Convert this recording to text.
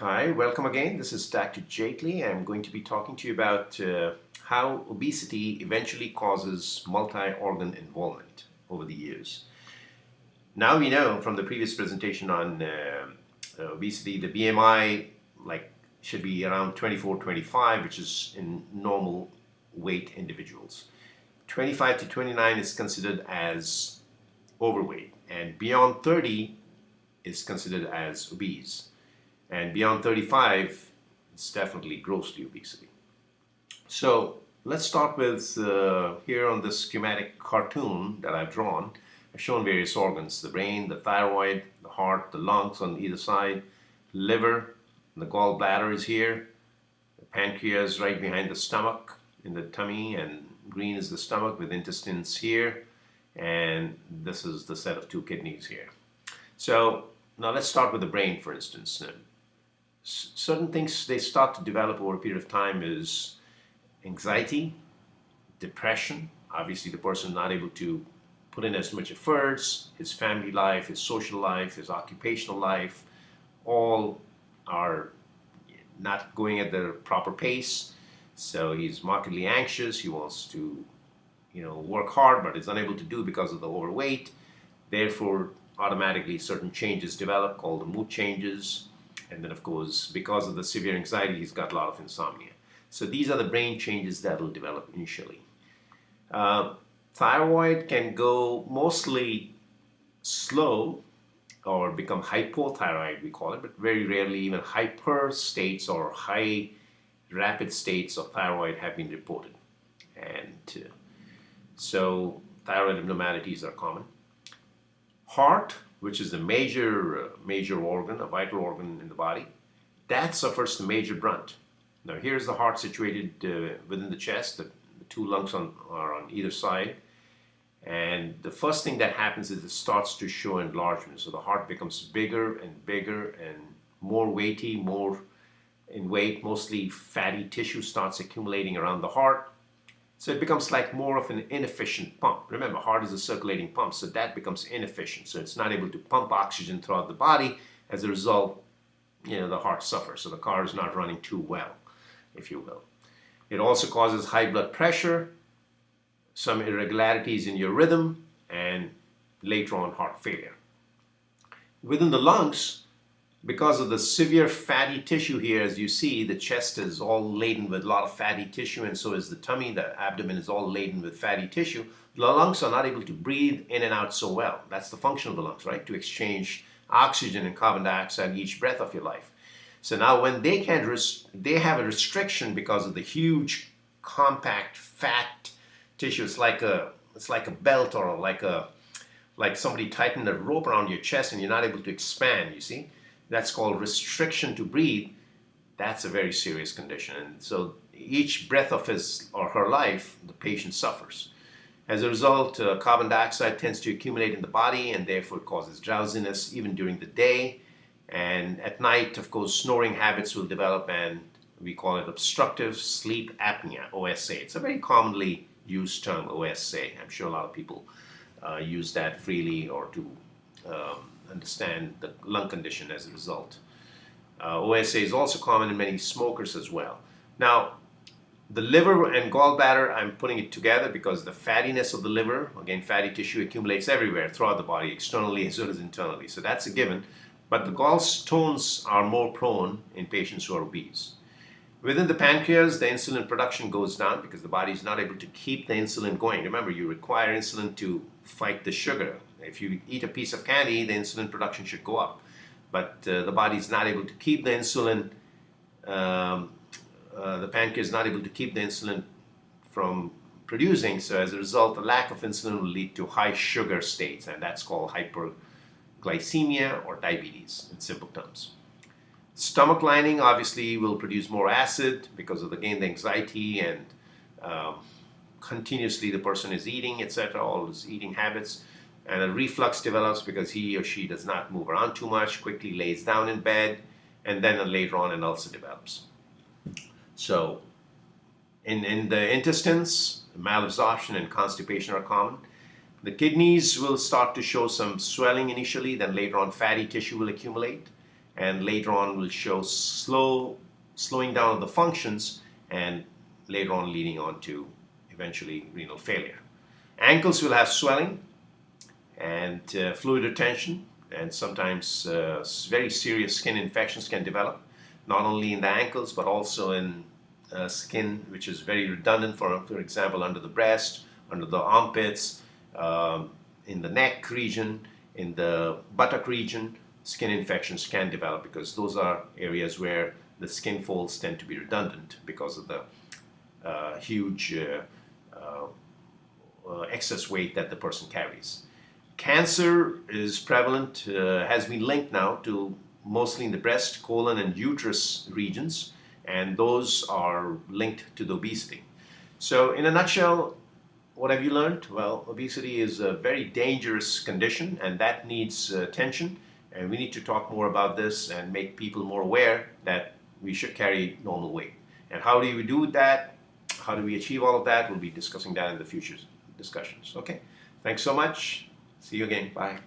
Hi, welcome again. This is Dr. Jaitly. I'm going to be talking to you about how obesity eventually causes multi-organ involvement over the years. Now we know from the previous presentation on obesity, the BMI should be around 24, 25, which is in normal weight individuals. 25 to 29 is considered as overweight, and beyond 30 is considered as obese. And beyond 35, it's definitely grossly obesity. So let's start with here on this schematic cartoon that I've drawn. I've shown various organs: the brain, the thyroid, the heart, the lungs on either side, liver, the gallbladder is here, the pancreas right behind the stomach in the tummy, and green is the stomach with intestines here, and this is the set of two kidneys here. So now let's start with the brain, for instance. Certain things they start to develop over a period of time is anxiety, depression. Obviously, the person not able to put in as much efforts, his family life, his social life, his occupational life, all are not going at the proper pace. So he's markedly anxious. He wants to, work hard, but is unable to do because of the overweight. Therefore, automatically certain changes develop called the mood changes. And then, of course, because of the severe anxiety, he's got a lot of insomnia. So these are the brain changes that will develop initially. Thyroid can go mostly slow or become hypothyroid, we call it, but very rarely even hyper states or high rapid states of thyroid have been reported. And so thyroid abnormalities are common. Heart, which is the major organ, a vital organ in the body, that suffers the major brunt. Now here's the heart situated within the chest. The two lungs are on either side. And the first thing that happens is it starts to show enlargement. So the heart becomes bigger and more weighty, more in weight. Mostly fatty tissue starts accumulating around the heart. So it becomes like more of an inefficient pump. Remember, heart is a circulating pump, so that becomes inefficient. So it's not able to pump oxygen throughout the body. As a result, the heart suffers. So the car is not running too well, if you will. It also causes high blood pressure, some irregularities in your rhythm, and later on heart failure. Within the lungs, because of the severe fatty tissue here, as you see, the chest is all laden with a lot of fatty tissue, and so is the tummy. The abdomen is all laden with fatty tissue. The lungs are not able to breathe in and out so well. That's the function of the lungs, right? To exchange oxygen and carbon dioxide each breath of your life. So now when they have a restriction because of the huge, compact, fat tissue. It's like a belt, or like somebody tightened a rope around your chest and you're not able to expand, you see? That's called restriction to breathe. That's a very serious condition. And so each breath of his or her life, the patient suffers. As a result, carbon dioxide tends to accumulate in the body and therefore causes drowsiness even during the day. And at night, of course, snoring habits will develop, and we call it obstructive sleep apnea, OSA. It's a very commonly used term, OSA. I'm sure a lot of people use that freely or to understand the lung condition as a result. OSA is also common in many smokers as well. Now, the liver and gallbladder, I'm putting it together because the fattiness of the liver, again, fatty tissue accumulates everywhere throughout the body, externally as well as internally. So that's a given. But the gallstones are more prone in patients who are obese. Within the pancreas, the insulin production goes down because the body is not able to keep the insulin going. Remember, you require insulin to fight the sugar. If you eat a piece of candy, the insulin production should go up. But the body is not able to keep the insulin, the pancreas is not able to keep the insulin from producing. So as a result, the lack of insulin will lead to high sugar states, and that's called hyperglycemia or diabetes in simple terms. Stomach lining obviously will produce more acid because of, again, the anxiety and continuously the person is eating, etc., all his eating habits. And a reflux develops because he or she does not move around too much, quickly lays down in bed, and then later on an ulcer develops. So in the intestines, malabsorption and constipation are common. The kidneys will start to show some swelling initially, then later on fatty tissue will accumulate. and later on will show slowing down of the functions, and later on leading on to eventually renal failure. Ankles will have swelling and fluid retention, and sometimes very serious skin infections can develop, not only in the ankles but also in skin which is very redundant, for example under the breast, under the armpits, in the neck region, in the buttock region. Skin infections can develop because those are areas where the skin folds tend to be redundant because of the huge excess weight that the person carries. Cancer is prevalent, has been linked now to mostly in the breast, colon, and uterus regions, and those are linked to the obesity. So in a nutshell, what have you learned? Well, obesity is a very dangerous condition, and that needs attention, and we need to talk more about this and make people more aware that we should carry normal weight. And how do we do that? How do we achieve all of that? We'll be discussing that in the future discussions. Okay, thanks so much. See you again. Bye.